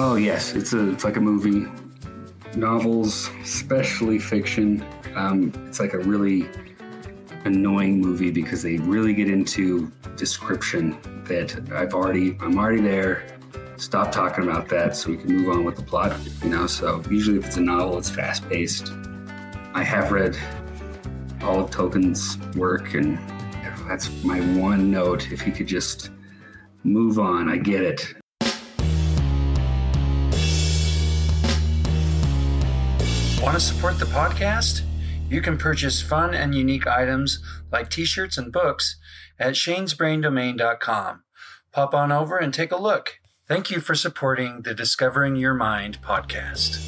Oh yes, it's like a movie. Novels, especially fiction. It's like a really annoying movie because they really get into description that I'm already there. Stop talking about that so we can move on with the plot, So usually if it's a novel, it's fast-paced. I have read all of Tolkien's work, and that's my one note. If he could just move on, I get it. Want to support the podcast? You can purchase fun and unique items like t-shirts and books at shanesbraindomain.com. Pop on over and take a look. Thank you for supporting the Discovering Your Mind podcast.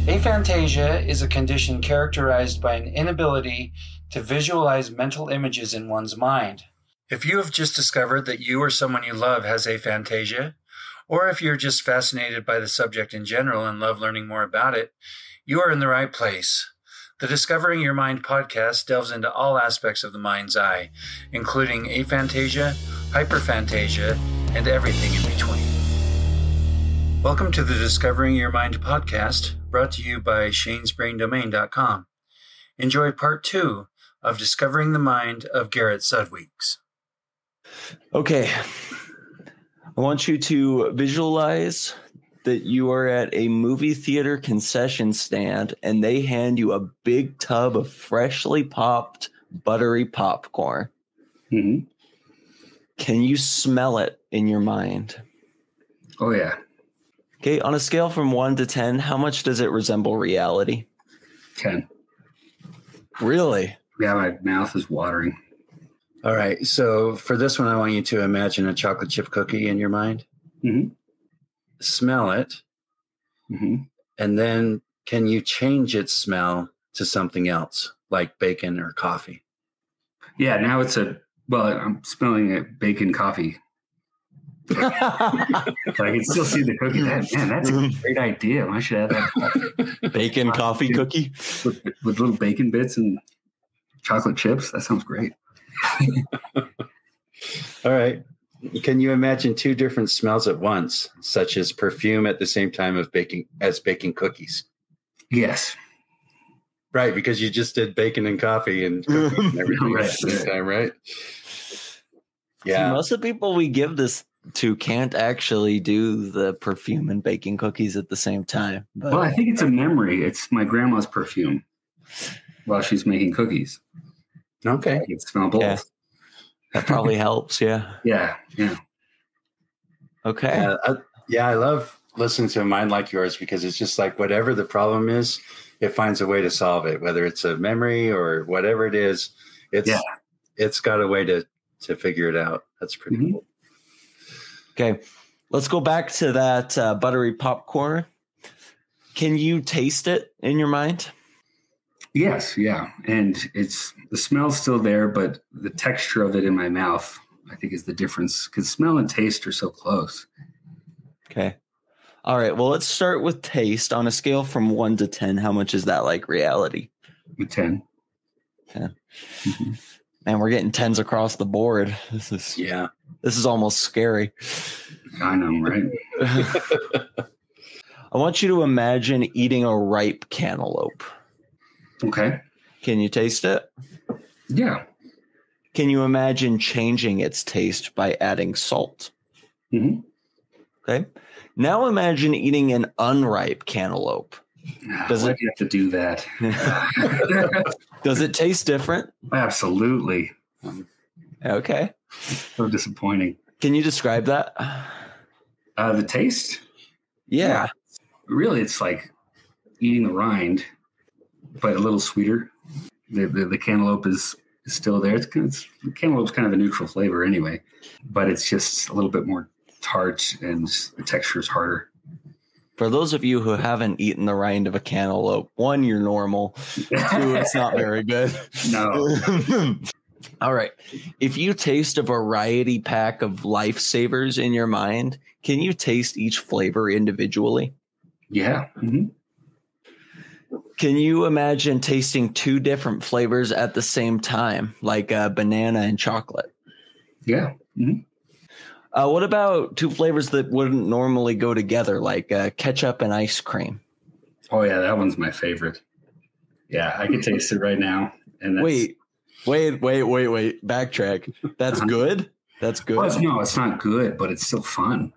Aphantasia is a condition characterized by an inability to visualize mental images in one's mind. If you have just discovered that you or someone you love has aphantasia, or if you're just fascinated by the subject in general and love learning more about it, you are in the right place. The Discovering Your Mind podcast delves into all aspects of the mind's eye, including aphantasia, hyperphantasia, and everything in between. Welcome to the Discovering Your Mind podcast, brought to you by shanesbraindomain.com. Enjoy part 2 of Discovering the Mind of Garrett Sudweeks. Okay. I want you to visualize that you are at a movie theater concession stand and they hand you a big tub of freshly popped buttery popcorn. Mm-hmm. Can you smell it in your mind? Oh, yeah. Okay, on a scale from 1 to 10, how much does it resemble reality? 10. Really? Yeah, my mouth is watering. All right, so for this one, I want you to imagine a chocolate chip cookie in your mind. Mm-hmm. Smell it. Mm-hmm. And then can you change its smell to something else, like bacon or coffee? Yeah, now I'm smelling a bacon coffee. I can still see the cookie. Man, that's a great idea. I should have that. Bacon coffee cookie? With little bacon bits and chocolate chips. That sounds great. All right. Can you imagine 2 different smells at once, such as perfume at the same time as baking cookies? Yes. Right, because you just did bacon and coffee and cookies and everything Right. at the same time, right? Yeah. See, most of the people we give this to can't actually do the perfume and baking cookies at the same time. But Well, I think it's a memory. It's my grandma's perfume while she's making cookies. Okay. I can smell both. Yeah. That probably helps, yeah. Yeah. Okay. I love listening to a mind like yours because it's just like whatever the problem is, it finds a way to solve it, whether it's a memory or whatever it is. It's got a way to figure it out. That's pretty cool. Okay. Let's go back to that buttery popcorn. Can you taste it in your mind? Yes, yeah. And the smell's still there, but the texture of it in my mouth, I think, is the difference because smell and taste are so close. Okay. All right. Well, let's start with taste. On a scale from 1 to 10, how much is that like reality? 10. 10. Mm-hmm. Man, we're getting 10s across the board. This is almost scary. I know, right? I want you to imagine eating a ripe cantaloupe. Okay. Can you taste it? Yeah. Can you imagine changing its taste by adding salt? Mm-hmm. Okay. Now imagine eating an unripe cantaloupe. Why do you have to do that? Does it taste different? Absolutely. Okay. So disappointing. Can you describe that? The taste? Yeah. Really, it's like eating the rind, but a little sweeter. The cantaloupe is still there. The cantaloupe's kind of a neutral flavor anyway, but it's just a little bit more tart and the texture is harder. For those of you who haven't eaten the rind of a cantaloupe, 1, you're normal. 2, it's not very good. No. All right. If you taste a variety pack of lifesavers in your mind, can you taste each flavor individually? Yeah. Mm-hmm. Can you imagine tasting 2 different flavors at the same time, like banana and chocolate? Yeah. Mm-hmm. What about two flavors that wouldn't normally go together, like ketchup and ice cream? Oh yeah, that one's my favorite. Yeah, I can taste it right now. And that's, Wait. Backtrack. That's good? That's good? Well, no, it's not good, but it's still fun.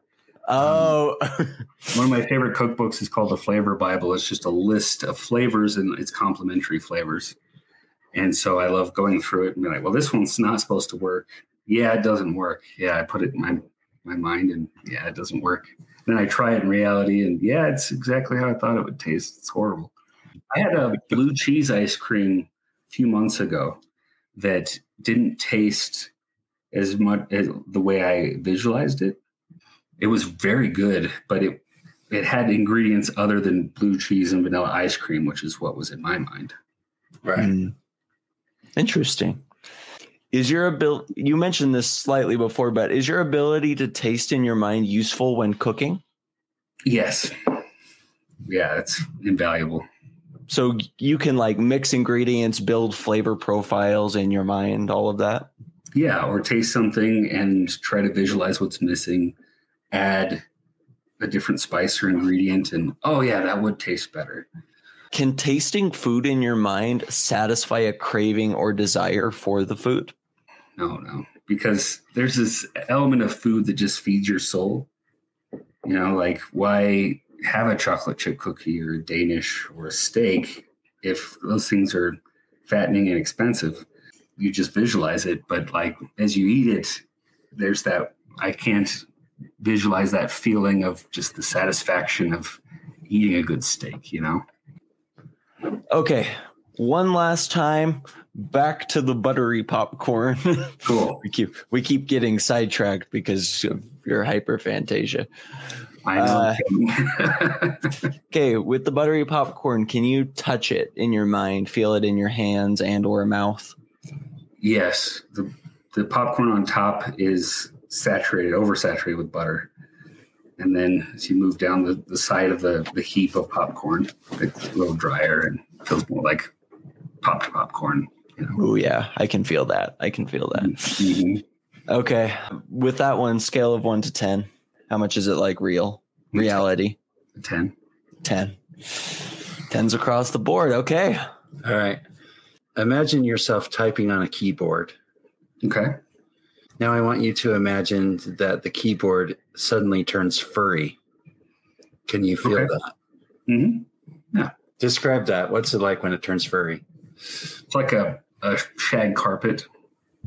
Oh. One of my favorite cookbooks is called The Flavor Bible. It's just a list of flavors and its complementary flavors. And so I love going through it and be like, well, this one's not supposed to work. Yeah, it doesn't work. Yeah, I put it in my mind and yeah, it doesn't work. Then I try it in reality and yeah, it's exactly how I thought it would taste. It's horrible. I had a blue cheese ice cream a few months ago that didn't taste as much as the way I visualized it. It was very good, but it had ingredients other than blue cheese and vanilla ice cream, which is what was in my mind. Right. Interesting. Is your ability, you mentioned this slightly before, but is your ability to taste in your mind useful when cooking? Yes. Yeah, it's invaluable. So you can like mix ingredients, build flavor profiles in your mind, all of that? Yeah, or taste something and try to visualize what's missing, add a different spice or ingredient, and oh yeah, that would taste better. Can tasting food in your mind satisfy a craving or desire for the food? No, because there's this element of food that just feeds your soul. You know, like why have a chocolate chip cookie or a Danish or a steak if those things are fattening and expensive? You just visualize it, but like as you eat it, there's that, I can't visualize that feeling of just the satisfaction of eating a good steak, you know? Okay. One last time, back to the buttery popcorn. Cool. we keep getting sidetracked because of your hyperphantasia. I know. Okay, with the buttery popcorn, can you touch it in your mind, feel it in your hands and or mouth? Yes. The popcorn on top is oversaturated with butter. And then as you move down the side of the heap of popcorn, it's a little drier and feels more like popped popcorn. You know? Oh, yeah. I can feel that. Mm-hmm. Okay. With that one, scale of 1 to 10, how much is it like reality? 10. 10. 10's across the board. Okay. All right. Imagine yourself typing on a keyboard. Okay. Now I want you to imagine that the keyboard suddenly turns furry. Can you feel that? Mm-hmm. Yeah. Describe that. What's it like when it turns furry? It's like a shag carpet.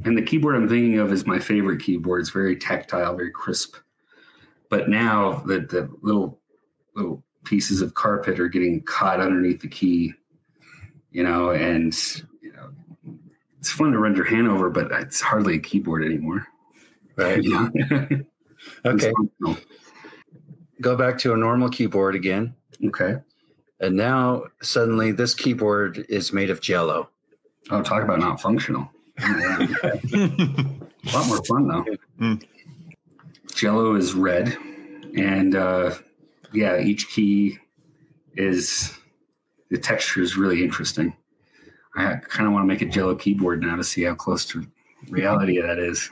And the keyboard I'm thinking of is my favorite keyboard. It's very tactile, very crisp. But now the little pieces of carpet are getting caught underneath the key, you know, and you know, it's fun to run your hand over, but it's hardly a keyboard anymore. Right. Yeah. Okay. Go back to a normal keyboard again. Okay. And now suddenly this keyboard is made of Jell-O. Oh, talk about not functional. A lot more fun though. Jell-O is red, and each key is, the texture is really interesting. I kind of want to make a Jell-O keyboard now to see how close to reality that is.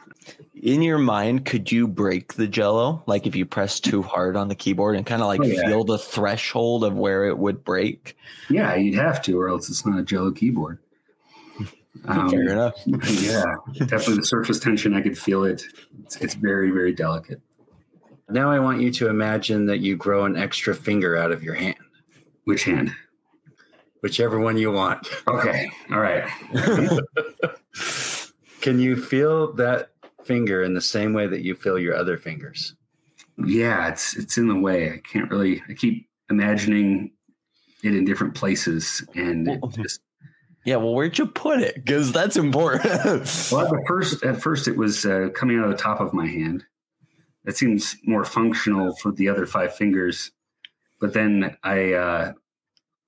In your mind, could you break the Jell-O? Like if you press too hard on the keyboard and kind of like feel the threshold of where it would break? Yeah, you'd have to, or else it's not a Jell-O keyboard. Fair enough. Yeah, definitely the surface tension. I could feel it. It's very, very delicate. Now I want you to imagine that you grow an extra finger out of your hand. Which hand? Whichever one you want. Okay. All right. Can you feel that finger in the same way that you feel your other fingers? Yeah, it's in the way. I keep imagining it in different places, and it just. Yeah, well, where'd you put it? Because that's important. Well, at first it was coming out of the top of my hand. It seems more functional for the other 5 fingers. But then I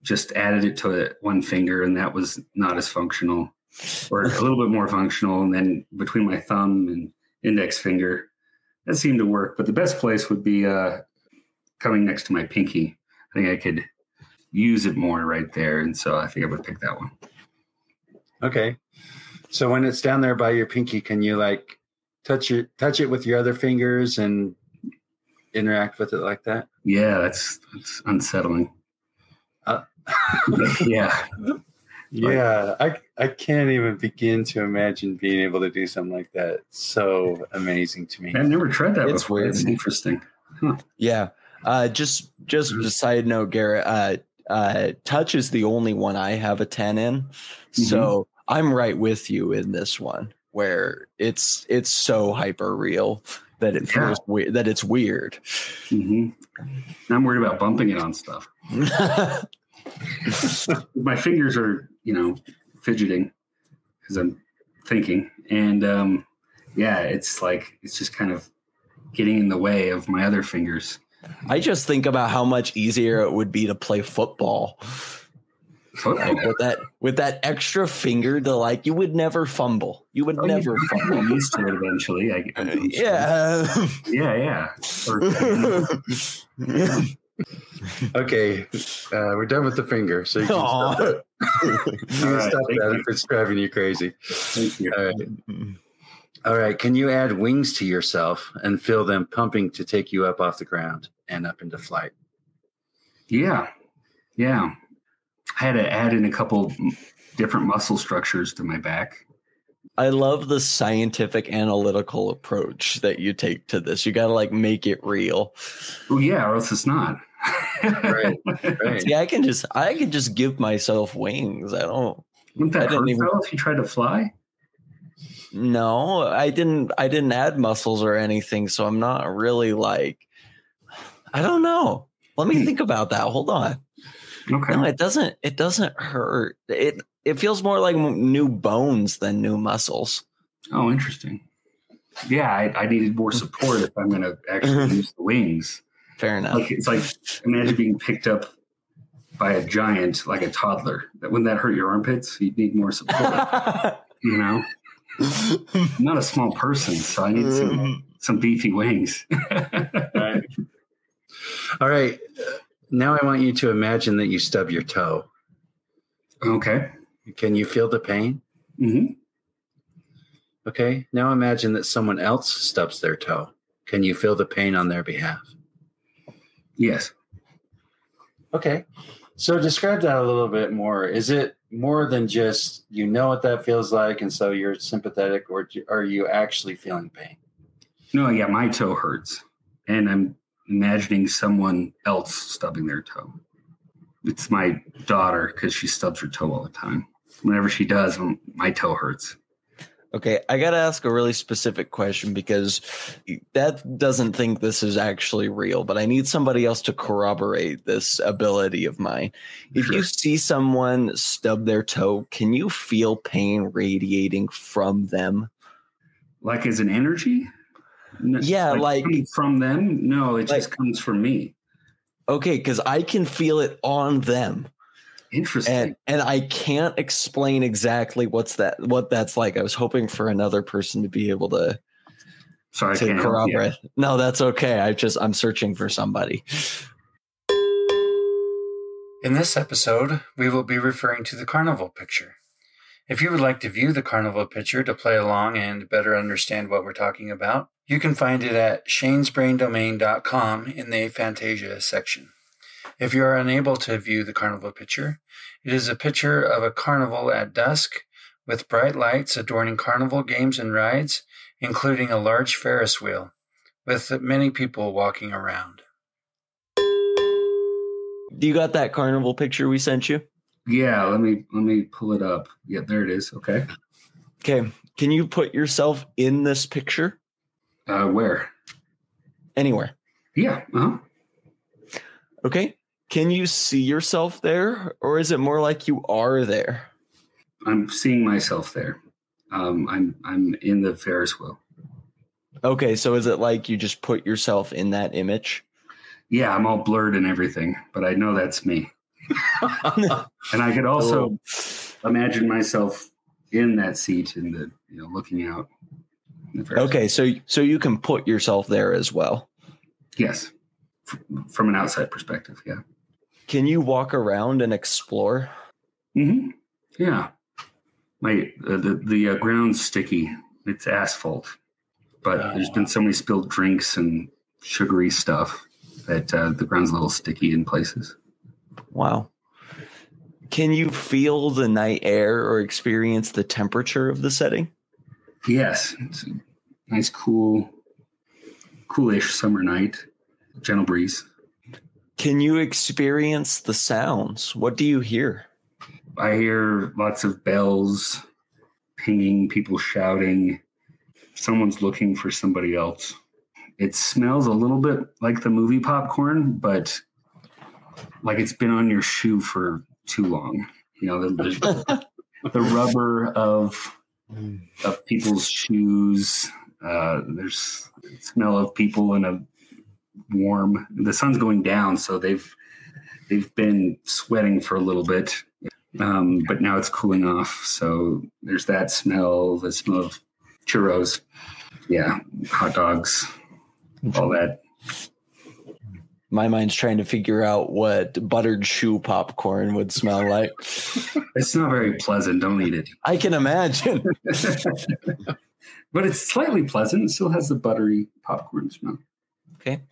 just added it to one finger, and that was not as functional, or a little bit more functional. And then between my thumb and index finger, that seemed to work. But the best place would be coming next to my pinky. I think I could use it more right there. And so I think I would pick that one. Okay. So when it's down there by your pinky, can you like touch it with your other fingers and interact with it like that? Yeah, that's unsettling. Yeah. Yeah, I can't even begin to imagine being able to do something like that. It's so amazing to me. I've never tried that It's before. weird. It's interesting. Huh. Yeah. Just a side note, Garrett. Touch is the only one I have a 10 in. So I'm right with you in this one, where it's so hyper real that it feels weird, that it's weird. I'm worried about bumping it on stuff. My fingers are, fidgeting because I'm thinking. And it's just kind of getting in the way of my other fingers. I just think about how much easier it would be to play football. Like with that extra finger to you would never fumble. You would never fumble. I'm used to it eventually. Yeah. Okay, we're done with the finger, so you can stop that. Stop that if it's driving you crazy. Thank you. All right. Can you add wings to yourself and feel them pumping to take you up off the ground and up into flight? Yeah. I had to add in a couple different muscle structures to my back. I love the scientific analytical approach that you take to this. You got to make it real. Oh yeah, or else it's not. Right. See, I can just give myself wings. Wouldn't that hurt if you tried to fly? No, I didn't add muscles or anything, so I'm not really I don't know. Let me think about that. Hold on. Okay. No, it doesn't hurt. It feels more like new bones than new muscles. Oh, interesting. Yeah, I needed more support if I'm going to actually use the wings. Fair enough. It's like imagine being picked up by a giant, like a toddler. Wouldn't that hurt your armpits? You'd need more support. I'm not a small person, so I need some beefy wings. All right. Now I want you to imagine that you stub your toe. Okay. Can you feel the pain? Mm-hmm. Okay. Now imagine that someone else stubs their toe. Can you feel the pain on their behalf? Yes. Okay. So describe that a little bit more. Is it more than just what that feels like and so you're sympathetic, or are you actually feeling pain? No, yeah, my toe hurts. And I'm imagining someone else stubbing their toe. It's my daughter because she stubs her toe all the time. Whenever she does, my toe hurts. Okay, I got to ask a really specific question because that doesn't think this is actually real, but I need somebody else to corroborate this ability of mine. If you see someone stub their toe, can you feel pain radiating from them? Like as an energy? Yeah, coming from them? No, it just comes from me. Okay, because I can feel it on them. Interesting. And I can't explain exactly what that's like. I was hoping for another person to be able to corroborate. No, that's okay. I'm searching for somebody. In this episode, we will be referring to the carnival picture. If you would like to view the carnival picture to play along and better understand what we're talking about, you can find it at shanesbraindomain.com in the Aphantasia section. If you are unable to view the carnival picture, it is a picture of a carnival at dusk with bright lights adorning carnival games and rides, including a large Ferris wheel, with many people walking around. Do you got that carnival picture we sent you? Yeah, let me pull it up. Yeah, there it is. Okay. Okay. Can you put yourself in this picture? Where? Anywhere. Yeah. Uh-huh. Okay. Can you see yourself there, or is it more like you are there? I'm seeing myself there. I'm in the Ferris wheel. Okay, so is it like you just put yourself in that image? Yeah, I'm all blurred and everything, but I know that's me. And I could also imagine myself in that seat in the looking out. Okay, so you can put yourself there as well. Yes, from an outside perspective. Yeah. Can you walk around and explore? Mm-hmm. Yeah. The ground's sticky. It's asphalt. but there's been so many spilled drinks and sugary stuff that the ground's a little sticky in places. Wow. Can you feel the night air or experience the temperature of the setting? Yes. It's a nice, coolish summer night. Gentle breeze. Can you experience the sounds? What do you hear? I hear lots of bells pinging, people shouting. Someone's looking for somebody else. It smells a little bit like the movie popcorn, but like it's been on your shoe for too long. You know, the rubber of people's shoes. There's smell of people in a warm. The sun's going down, so they've been sweating for a little bit, but now it's cooling off. So there's that smell. The smell of churros, hot dogs, all that. My mind's trying to figure out what buttered shoe popcorn would smell like. It's not very pleasant. Don't eat it. I can imagine. But it's slightly pleasant. It still has the buttery popcorn smell. Okay.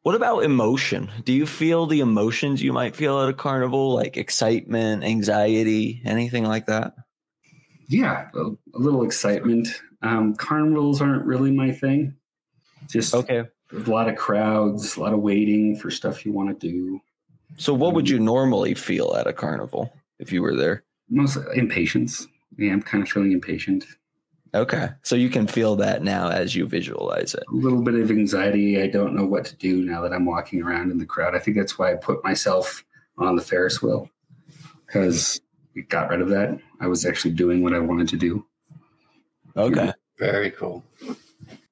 What about emotion? Do you feel the emotions you might feel at a carnival, like excitement, anxiety, anything like that? Yeah, a little excitement. Carnivals aren't really my thing. Just okay. A lot of crowds, a lot of waiting for stuff you want to do. So what would you normally feel at a carnival if you were there? Mostly impatience. Yeah, I'm kind of feeling impatient. Okay. So you can feel that now as you visualize it. A little bit of anxiety. I don't know what to do now that I'm walking around in the crowd. I think that's why I put myself on the Ferris wheel, because we got rid of that. I was actually doing what I wanted to do. Okay. Very cool.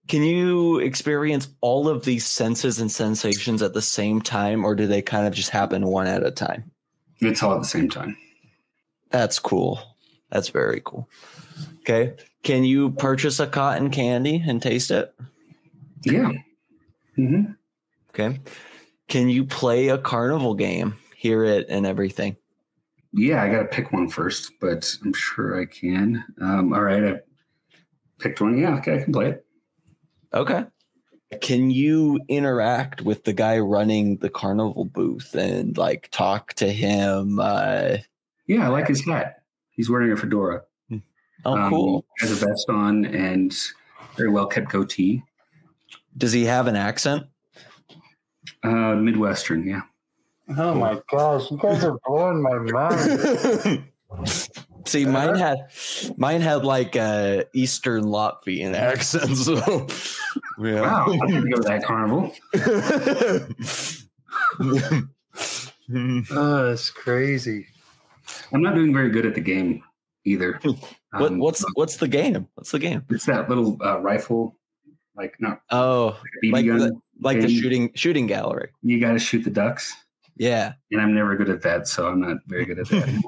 Can you experience all of these senses and sensations at the same time, or do they kind of just happen one at a time? It's all at the same time. That's cool. That's very cool. Okay. Can you purchase a cotton candy and taste it? Yeah. Mm-hmm. Okay. Can you play a carnival game, hear it and everything? Yeah, I got to pick one first, but I'm sure I can. All right. I picked one. Yeah. Okay. I can play it. Okay. Can you interact with the guy running the carnival booth and like talk to him? Yeah, I like his hat. He's wearing a fedora. Oh, cool. Has a vest on and very well kept goatee. Does he have an accent? Midwestern, yeah. Oh my gosh, you guys are blowing my mind. See, mine had like a Eastern Latvian accent. So, yeah. Wow, I'm gonna go to that carnival. Oh, that's crazy. I'm not doing very good at the game either. What's the game? What's the game? It's that little rifle, like not. Oh, like a BB gun. Like the shooting gallery. You got to shoot the ducks. Yeah, and I'm never good at that, so I'm not very good at that.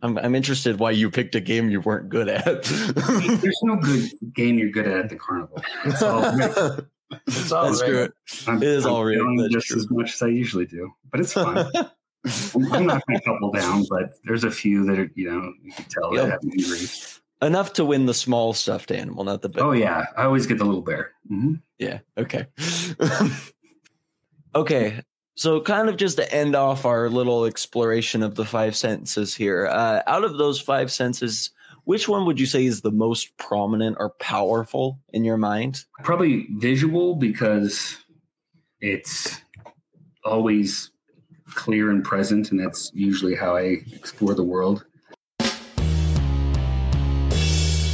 I'm interested why you picked a game you weren't good at. There's no good game you're good at the carnival. It's all real. It's all That's real. true. It is all real. That's just true. As much as I usually do, but it's fun. I'm knocking a couple down, but there's a few that are, you can tell that have injuries. Enough to win the small stuffed animal, not the big. Oh yeah, I always get the little bear. Mm-hmm. Yeah. Okay. Okay. So kind of just to end off our little exploration of the five senses here, out of those five senses, which one would you say is the most prominent or powerful in your mind? Probably visual, because it's always clear and present, and that's usually how I explore the world.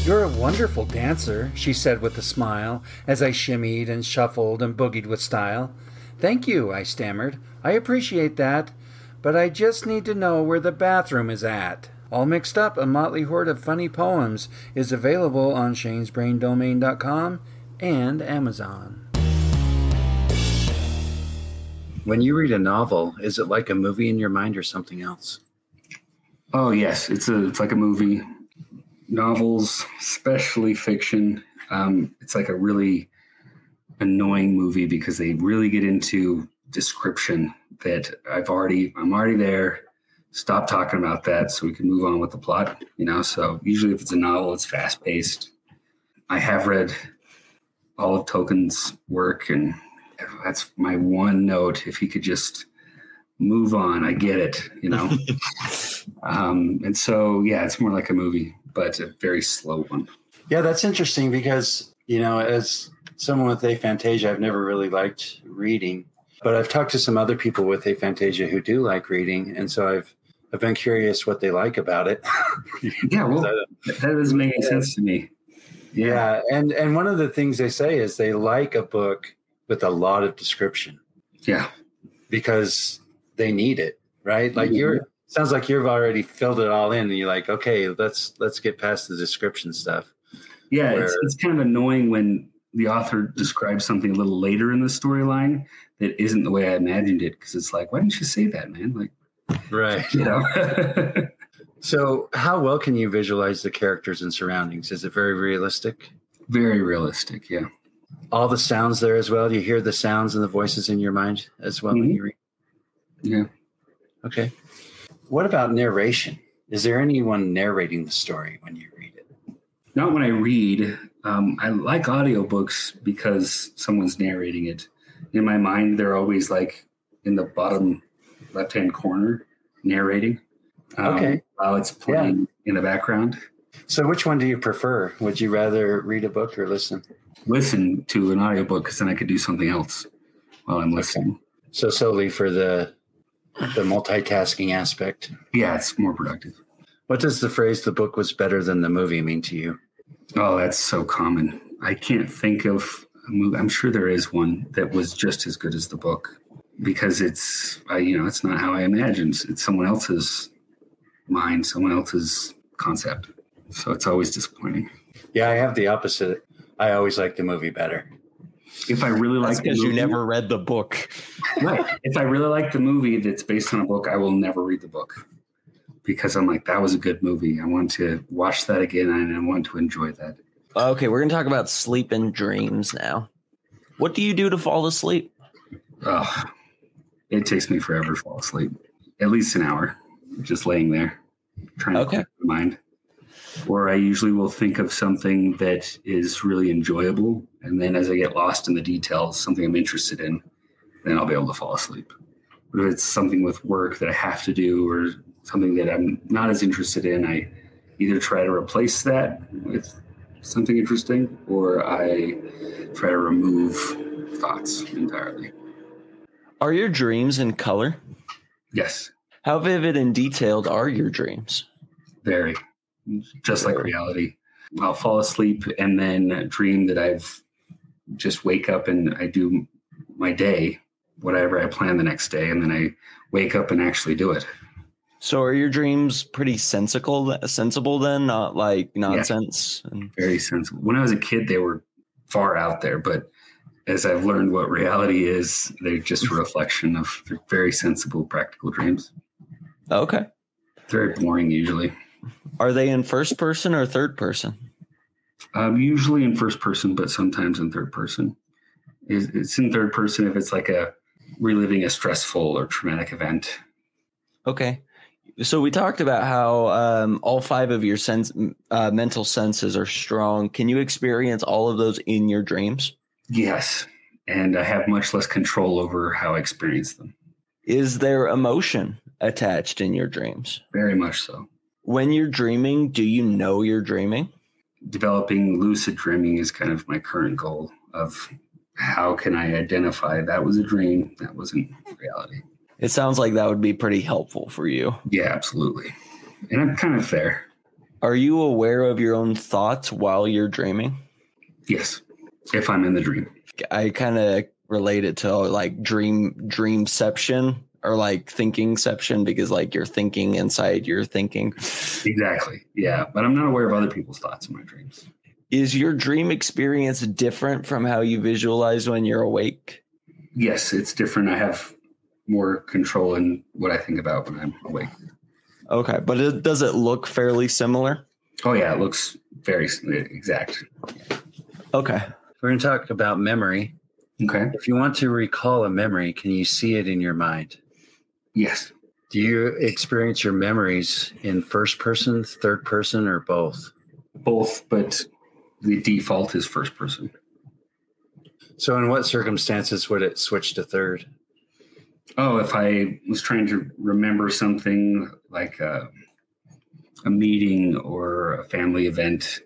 You're a wonderful dancer, she said with a smile, as I shimmied and shuffled and boogied with style. Thank you, I stammered. I appreciate that, but I just need to know where the bathroom is at. All Mixed Up, a motley horde of funny poems, is available on shanesbraindomain.com and Amazon. When you read a novel, is it like a movie in your mind or something else? Oh yes, it's like a movie. Novels, especially fiction, it's like a really annoying movie because they really get into description that I'm already there. Stop talking about that so we can move on with the plot, So usually if it's a novel, it's fast paced. I have read all of Tolkien's work, and that's my one note. If he could just move on, I get it, and so, yeah, it's more like a movie, but a very slow one. Yeah, that's interesting because, as someone with aphantasia, I've never really liked reading, but I've talked to some other people with aphantasia who do like reading. And so I've been curious what they like about it. Yeah, well, that doesn't make any sense to me. Yeah. And one of the things they say is they like a book with a lot of description. Yeah. Because they need it, right? Like sounds like you've already filled it all in and you're like, okay, let's get past the description stuff. Yeah. It's kind of annoying when the author describes something a little later in the storyline that isn't the way I imagined it. Cause it's like, why didn't you say that, man? Like, right. So how well can you visualize the characters and surroundings? Is it very realistic? Very realistic. Yeah. All the sounds there as well. Do you hear the sounds and the voices in your mind as well when you read? Yeah. Okay. What about narration? Is there anyone narrating the story when you read it? Not when I read. I like audiobooks because someone's narrating it. In my mind, they're always like in the bottom left-hand corner narrating. Okay. While it's playing in the background. So which one do you prefer? Would you rather read a book or listen? Listen to an audiobook because then I could do something else while I'm listening. Okay. So solely for the multitasking aspect. Yeah, it's more productive. What does the phrase "the book was better than the movie" mean to you? Oh, that's so common. I can't think of a movie. I'm sure there is one that was just as good as the book because it's not how I imagined. It's someone else's mind, someone else's concept. So it's always disappointing. Yeah, I have the opposite. I always like the movie better. If I really like the movie, because you never read the book. Right. If I really like the movie that's based on a book, I will never read the book because I'm like, that was a good movie. I want to watch that again and I want to enjoy that. Okay, we're going to talk about sleep and dreams now. What do you do to fall asleep? Oh, it takes me forever to fall asleep. At least an hour, just laying there, trying to clear my mind. Or I usually will think of something that is really enjoyable. And then as I get lost in the details, something I'm interested in, then I'll be able to fall asleep. But if it's something with work that I have to do or something that I'm not as interested in, I either try to replace that with something interesting or I try to remove thoughts entirely. Are your dreams in color? Yes. How vivid and detailed are your dreams? Very. Just like reality. I'll fall asleep and then dream that I've just wake up and I do my day, whatever I plan the next day, and then I wake up and actually do it. So are your dreams pretty sensible then, not like nonsense? Yeah, very sensible. When I was a kid, they were far out there, but as I've learned what reality is, they're just a reflection of very sensible, practical dreams. Okay. Very boring usually. Are they in first person or third person? Usually in first person, but sometimes in third person. It's in third person if it's like reliving a stressful or traumatic event. Okay. So we talked about how all five of your mental senses are strong. Can you experience all of those in your dreams? Yes. And I have much less control over how I experience them. Is there emotion attached in your dreams? Very much so. When you're dreaming, do you know you're dreaming? Developing lucid dreaming is kind of my current goal of how can I identify that was a dream, that wasn't reality. It sounds like that would be pretty helpful for you. Yeah, absolutely. And I'm kind of there. Are you aware of your own thoughts while you're dreaming? Yes, if I'm in the dream. I kind of relate it to like dreamception. Or like thinkingception, because like you're thinking inside your thinking. Exactly. Yeah. But I'm not aware of other people's thoughts in my dreams. Is your dream experience different from how you visualize when you're awake? Yes, it's different. I have more control in what I think about when I'm awake. Okay. But does it look fairly similar? Oh, yeah. It looks very exact. Okay. We're going to talk about memory. Okay. If you want to recall a memory, can you see it in your mind? Yes. Do you experience your memories in first person, third person, or both? Both, but the default is first person. So in what circumstances would it switch to third? Oh, if I was trying to remember something like a meeting or a family event,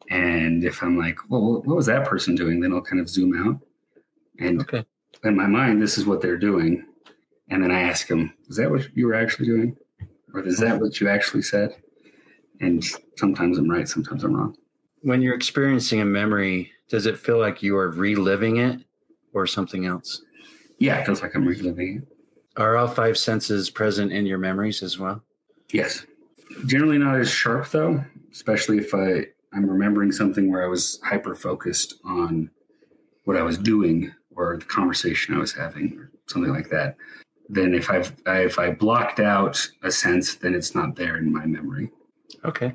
and if I'm like, well, what was that person doing? Then I'll kind of zoom out. And Okay. in my mind, this is what they're doing. And then I ask them, is that what you were actually doing? Or is that what you actually said? And sometimes I'm right, sometimes I'm wrong. When you're experiencing a memory, does it feel like you are reliving it or something else? Yeah, it feels like I'm reliving it. Are all five senses present in your memories as well? Yes. Generally not as sharp, though, especially if I'm remembering something where I was hyper-focused on what I was doing or the conversation I was having or something like that. Then if I blocked out a sense, then it's not there in my memory. Okay.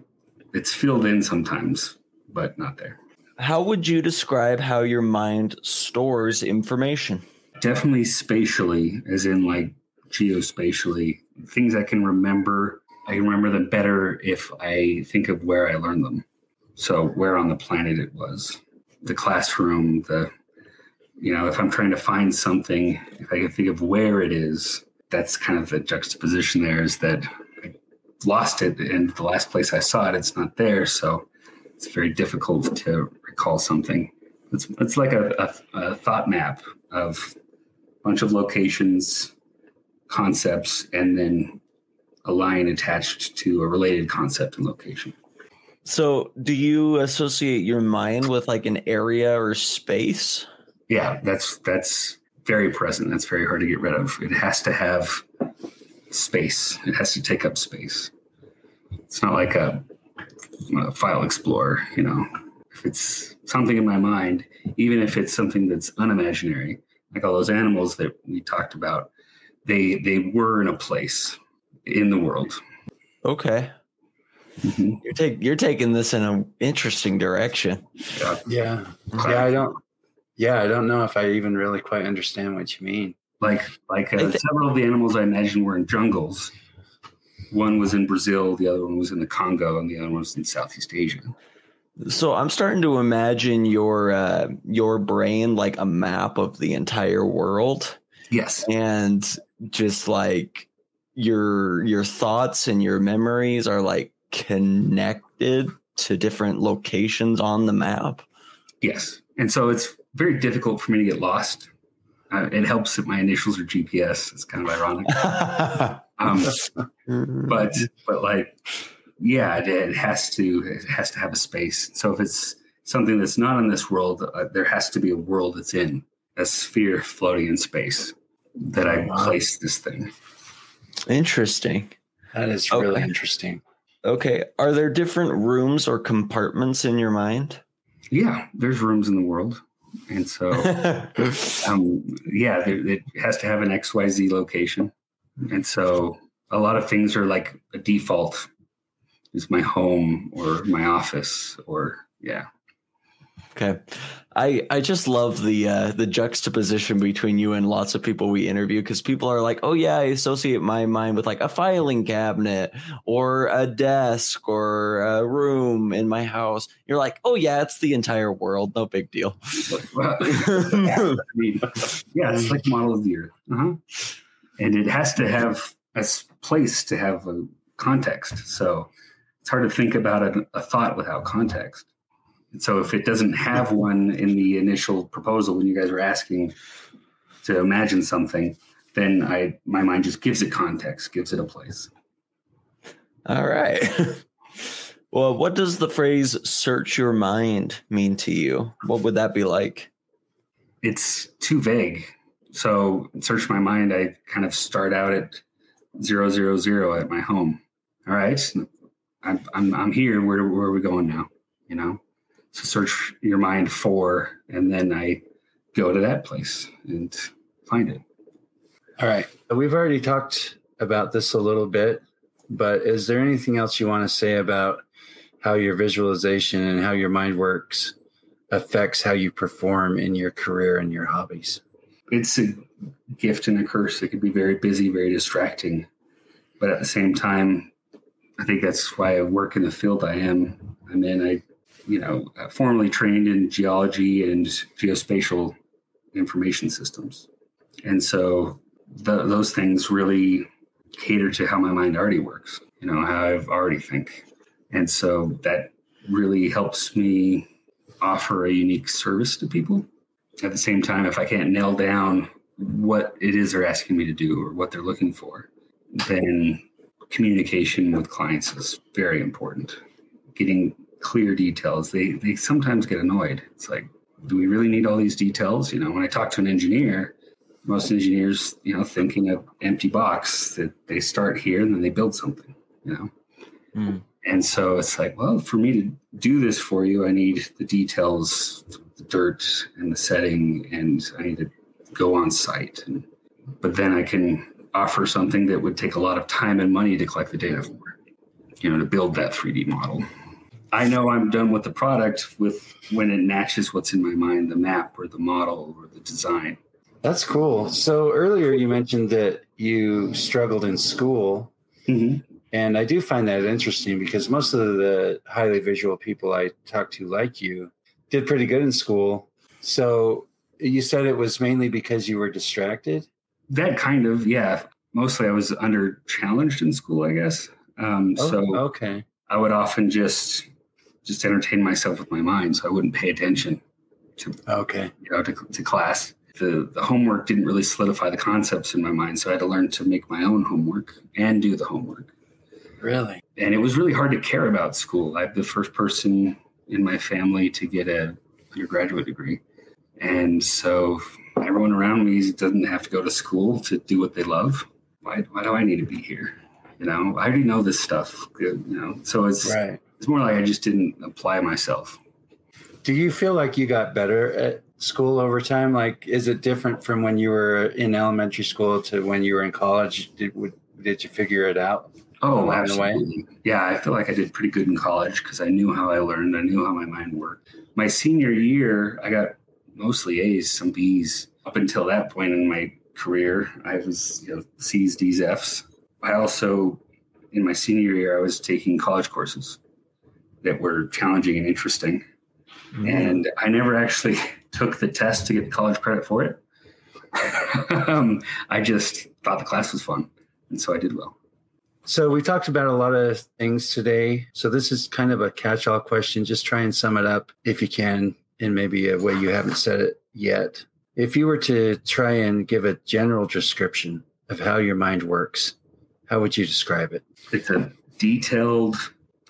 It's filled in sometimes, but not there. How would you describe how your mind stores information? Definitely spatially, as in like geospatially. Things I can remember them better if I think of where I learned them. So where on the planet it was, the classroom, if I'm trying to find something, if I can think of where it is, that's kind of the juxtaposition there, is that I lost it and the last place I saw it, it's not there. So it's very difficult to recall something. It's like a thought map of a bunch of locations, concepts, and then a line attached to a related concept and location. So do you associate your mind with like an area or space? Yeah, that's very present. That's very hard to get rid of. It has to have space. It has to take up space. It's not like a file explorer, If it's something in my mind, even if it's something that's unimaginary, like all those animals that we talked about, they were in a place in the world. Okay. Mm-hmm. You're taking this in an interesting direction. Yeah. I don't know if I even really quite understand what you mean. Several of the animals I imagine were in jungles. One was in Brazil, the other one was in the Congo, and the other one was in Southeast Asia. So I'm starting to imagine your brain like a map of the entire world. Yes. And just like your thoughts and your memories are like connected to different locations on the map. Yes. And so it's very difficult for me to get lost. It helps that my initials are GPS. It's kind of ironic. But like, yeah, it has to have a space. So if it's something that's not in this world, there has to be a world that's in a sphere floating in space that I place this thing. Interesting. That is really interesting. Okay. Are there different rooms or compartments in your mind? Yeah, there's rooms in the world. And so, it has to have an XYZ location. And so a lot of things are like a default is my home or my office Okay. I just love the juxtaposition between you and lots of people we interview, because people are like, oh yeah, I associate my mind with like a filing cabinet or a desk or a room in my house. You're like, oh yeah, it's the entire world. No big deal. It's like a model of the earth. Uh-huh. And it has to have a place to have a context. So it's hard to think about a thought without context. And so if it doesn't have one in the initial proposal, when you guys were asking to imagine something, then my mind just gives it context, gives it a place. All right. Well, what does the phrase search your mind mean to you? What would that be like? It's too vague. So search my mind, I kind of start out at 000 at my home. All right. I'm here. Where are we going now? So search your mind for, and then I go to that place and find it. All right. We've already talked about this a little bit, but is there anything else you want to say about how your visualization and how your mind works affects how you perform in your career and your hobbies? It's a gift and a curse. It can be very busy, very distracting. But at the same time, I think that's why I work in the field I am. I'm in. I formerly trained in geology and geospatial information systems. And so those things really cater to how my mind already works, how I've already think. And so that really helps me offer a unique service to people. At the same time, if I can't nail down what it is they're asking me to do or what they're looking for, then communication with clients is very important. Getting clear details. They sometimes get annoyed. It's like, do we really need all these details? When I talk to an engineer, most engineers, thinking of empty box that they start here and then they build something, And so it's like, well, for me to do this for you, I need the details, the dirt and the setting, and I need to go on site. But then I can offer something that would take a lot of time and money to collect the data for, to build that 3D model. I know I'm done with the product when it matches what's in my mind, the map or the model or the design. That's cool. So earlier you mentioned that you struggled in school. Mm-hmm. And I do find that interesting because most of the highly visual people I talk to, like you, did pretty good in school. So you said it was mainly because you were distracted? That kind of, yeah. Mostly I was under challenged in school, I guess. Okay. I would often just entertain myself with my mind, so I wouldn't pay attention to to class. The homework didn't really solidify the concepts in my mind, so I had to learn to make my own homework and do the homework. Really? And it was really hard to care about school. I'm the first person in my family to get an undergraduate degree. And so everyone around me doesn't have to go to school to do what they love. Why do I need to be here? I already know this stuff, so it's right. It's more like I just didn't apply myself. Do you feel like you got better at school over time? Like, is it different from when you were in elementary school to when you were in college? Did you figure it out? Oh, absolutely. Yeah, I feel like I did pretty good in college because I knew how I learned. I knew how my mind worked. My senior year, I got mostly A's, some B's. Up until that point in my career, I was C's, D's, F's. I also, in my senior year, I was taking college courses that were challenging and interesting. Mm-hmm. And I never actually took the test to get the college credit for it. I just thought the class was fun. And so I did well. So we talked about a lot of things today. So this is kind of a catch-all question. Just try and sum it up if you can in maybe a way you haven't said it yet. If you were to try and give a general description of how your mind works, how would you describe it? It's a detailed,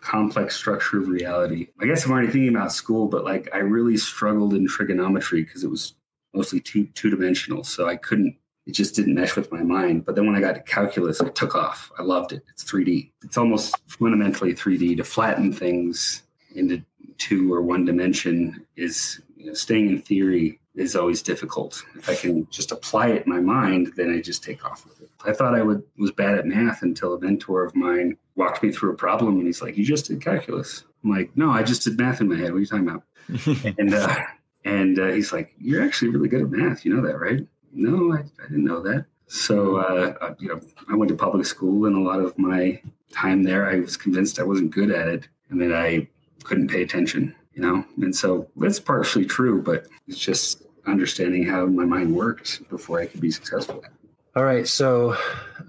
complex structure of reality. I guess I'm already thinking about school, but I really struggled in trigonometry because it was mostly two-dimensional. So it just didn't mesh with my mind. But then when I got to calculus, it took off. I loved it. It's 3D. It's almost fundamentally 3D. To flatten things into 2 or 1 dimension is, staying in theory is always difficult. If I can just apply it in my mind, then I just take off with it. I thought I was bad at math until a mentor of mine walked me through a problem and he's like, "You just did calculus." I'm like, "No, I just did math in my head. What are you talking about?" and he's like, "You're actually really good at math. You know that, right?" No, I didn't know that. So, I went to public school, and a lot of my time there, I was convinced I wasn't good at it and that I couldn't pay attention, And so that's partially true, but it's just understanding how my mind worked before I could be successful. All right. So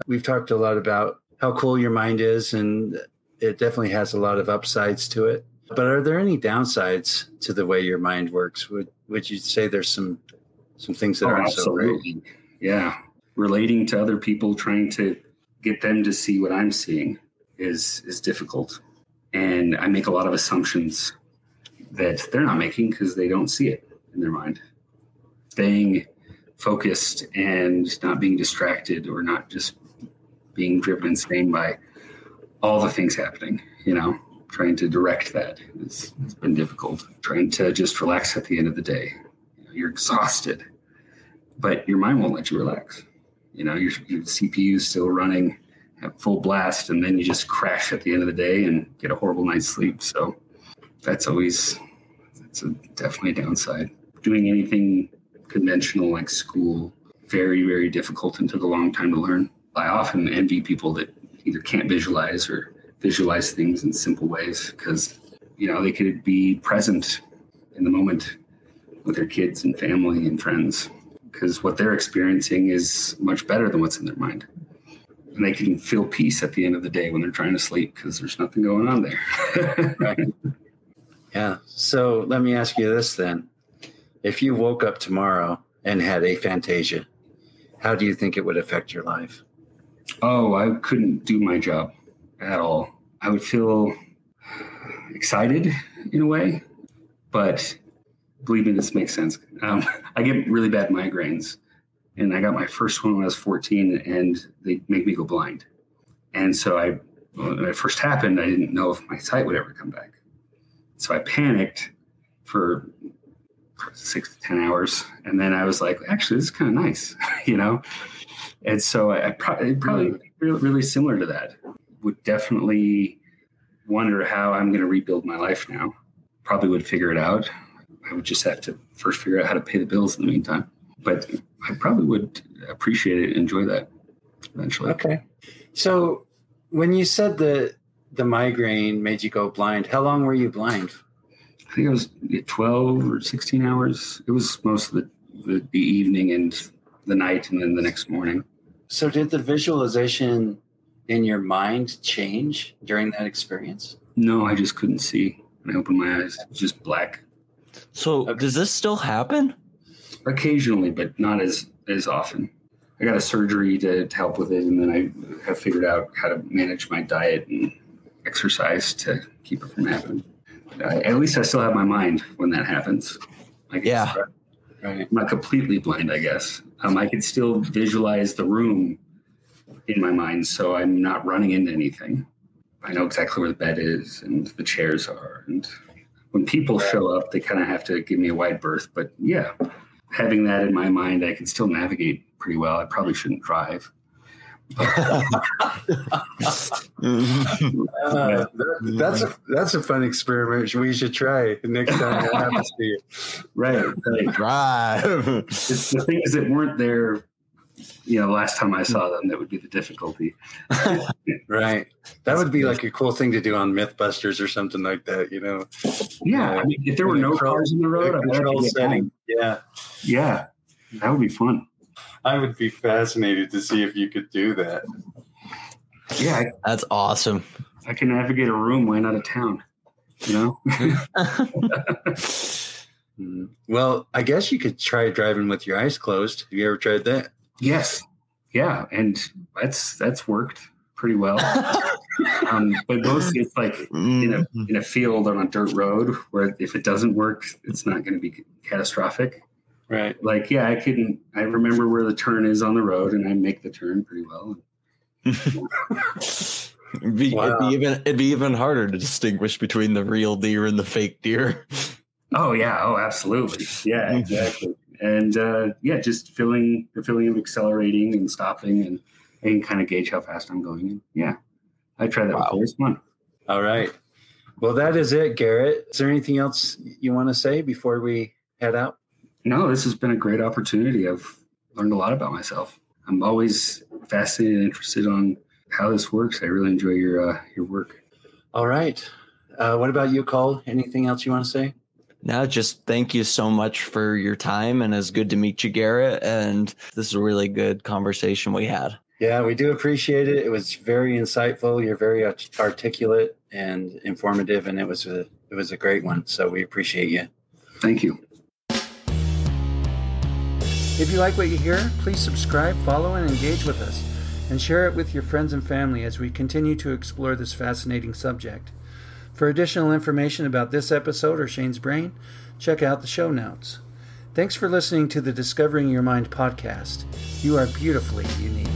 we've talked a lot about how cool your mind is, and it definitely has a lot of upsides to it. But are there any downsides to the way your mind works? Would you say there's some things that aren't absolutely. So great? Yeah. Relating to other people, trying to get them to see what I'm seeing is difficult. And I make a lot of assumptions that they're not making because they don't see it in their mind. Staying focused and not being distracted or not just being driven insane by all the things happening, trying to direct that it's been difficult. Trying to just relax at the end of the day. You're exhausted, but your mind won't let you relax. Your CPU is still running at full blast, and then you just crash at the end of the day and get a horrible night's sleep. So that's definitely a downside. Doing anything conventional like school, very, very difficult and took a long time to learn. I often envy people that either can't visualize or visualize things in simple ways because, they could be present in the moment with their kids and family and friends. because what they're experiencing is much better than what's in their mind. And they can feel peace at the end of the day when they're trying to sleep because there's nothing going on there. Right. Yeah. So let me ask you this then. If you woke up tomorrow and had aphantasia, how do you think it would affect your life? Oh, I couldn't do my job at all. I would feel excited in a way, but believe me, this makes sense. I get really bad migraines, and I got my first one when I was 14, and they make me go blind. And so when it first happened, I didn't know if my sight would ever come back. So I panicked for 6 to 10 hours. And then I was like, actually, this is kind of nice, you know? And so it'd probably really similar to that. Would definitely wonder how I'm going to rebuild my life now. Probably would figure it out. I would just have to first figure out how to pay the bills in the meantime. But I probably would appreciate it and enjoy that eventually. Okay. So when you said the migraine made you go blind, how long were you blind? I think it was 12 or 16 hours. It was most of the evening and the night and then the next morning. So did the visualization in your mind change during that experience? No, I just couldn't see. When I opened my eyes, it was just black. So does this still happen? Occasionally, but not as often. I got a surgery to help with it, and then I have figured out how to manage my diet and exercise to keep it from happening. At least I still have my mind when that happens. Yeah. Right. I'm not completely blind, I guess. I can still visualize the room in my mind, so I'm not running into anything. I know exactly where the bed is and the chairs are. And when people show up, they kind of have to give me a wide berth. But yeah, having that in my mind, I can still navigate pretty well. I probably shouldn't drive. That's a fun experiment we should try next time that happens to you. Right. Drive. It's the things that weren't there, last time I saw them, that would be the difficulty. Right. That would be like a cool thing to do on Mythbusters or something like that, Yeah. I mean, if there were no cars in the road, control setting. Yeah. Yeah. That would be fun. I would be fascinated to see if you could do that. Yeah. That's awesome. I can navigate a room way out of town, Well, I guess you could try driving with your eyes closed. Have you ever tried that? Yes. Yeah. And that's worked pretty well. But mostly it's like in a field on a dirt road where if it doesn't work, it's not going to be catastrophic. Right. Like, yeah, I remember where the turn is on the road and I make the turn pretty well. It'd be even harder to distinguish between the real deer and the fake deer. Oh yeah. Oh, absolutely. Yeah, exactly. And just the feeling of accelerating and stopping and I can kind of gauge how fast I'm going. And yeah, I tried that before. It's fun. All right. Well, that is it, Garrett. Is there anything else you want to say before we head out? No, this has been a great opportunity. I've learned a lot about myself. I'm always fascinated and interested on how this works. I really enjoy your work. All right. What about you, Cole? Anything else you want to say? No, just thank you so much for your time, and it's good to meet you, Garrett. And this is a really good conversation we had. Yeah, we do appreciate it. It was very insightful. You're very articulate and informative, and it was a great one. So we appreciate you. Thank you. If you like what you hear, please subscribe, follow, and engage with us, and share it with your friends and family as we continue to explore this fascinating subject. For additional information about this episode or Shane's Brain, check out the show notes. Thanks for listening to the Discovering Your Mind podcast. You are beautifully unique.